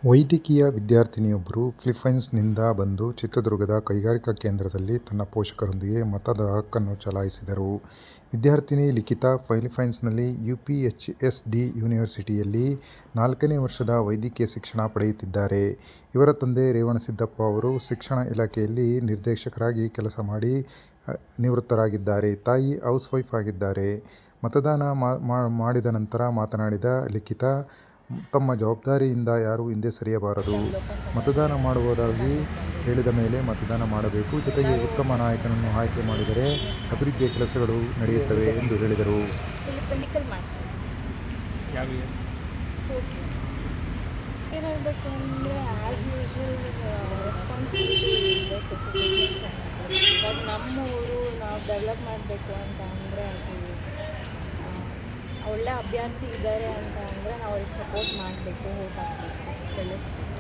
ವೈದ್ಯಕೀಯ ವಿದ್ಯಾರ್ಥಿನಿಯೊಬ್ಬರು ಫಿಲಿಪ್ಪೈನ್ಸ್ನಿಂದ ಬಂದು ಚಿತ್ರದುರ್ಗದ ಕೈಗಾರಿಕಾ ಕೇಂದ್ರದಲ್ಲಿ ತನ್ನ ಪೋಷಕರೊಂದಿಗೆ ಮತದ ಹಕ್ಕನ್ನು ಚಲಾಯಿಸಿದರು. ವಿದ್ಯಾರ್ಥಿನಿ ಲಿಖಿತಾ ಫಿಲಿಪ್ಪೈನ್ಸ್ನಲ್ಲಿ UPHSD ಯೂನಿವರ್ಸಿಟಿಯಲ್ಲಿ 4ನೇ ವರ್ಷದ ವೈದ್ಯಕೀಯ ಶಿಕ್ಷಣ ಪಡೆಯುತ್ತಿದ್ದಾರೆ. ಇವರ ತಂದೆ ರೇವಣಸಿದ್ದಪ್ಪ ಅವರು ಶಿಕ್ಷಣ ಇಲಾಖೆಯಲ್ಲಿ ನಿರ್ದೇಶಕರಾಗಿ ಕೆಲಸ ಮಾಡಿ ನಿವೃತ್ತರಾಗಿದ್ದಾರೆ. ತಾಯಿ ಹೌಸ್ವೈಫ್ ಆಗಿದ್ದಾರೆ. ಮತದಾನ ಮಾಡಿದ ನಂತರ ಮಾತನಾಡಿದ ಲಿಖಿತಾ, ತಮ್ಮ ಜವಾಬ್ದಾರಿಯಿಂದ ಯಾರೂ ಹಿಂದೆ ಸರಿಯಬಾರದು. ಮತದಾನ ಮಾಡುವುದಾಗಿ ಹೇಳಿದ ಮೇಲೆ ಮತದಾನ ಮಾಡಬೇಕು. ಜೊತೆಗೆ ಉತ್ತಮ ನಾಯಕನನ್ನು ಆಯ್ಕೆ ಮಾಡಿದರೆ ಅಭಿವೃದ್ಧಿಯ ಕೆಲಸಗಳು ನಡೆಯುತ್ತವೆ ಎಂದು ಹೇಳಿದರು. ಏನಾಗಬೇಕು ಅಂದರೆ ಆ್ಯಸ್ ಯೂಶ್ವಲ್ ರೆಸ್ಪಾನ್ಸಿಬಿಲಿಟಿ ಇವಾಗ ನಮ್ಮ ಊರು ನಾವು ಡೆವಲಪ್ ಮಾಡಬೇಕು ಅಂತ ಅಂದರೆ ಅದು ಒಳ್ಳೆ ಅಭ್ಯರ್ಥಿ ಇದ್ದಾರೆ ಅಂತ ಅಂದರೆ ನಾವು ಅವ್ರಿಗೆ ಸಪೋರ್ಟ್ ಮಾಡಬೇಕು, ಓಟ್ ಹಾಕಬೇಕು, ಬೆಳೆಸ್ಬೇಕು.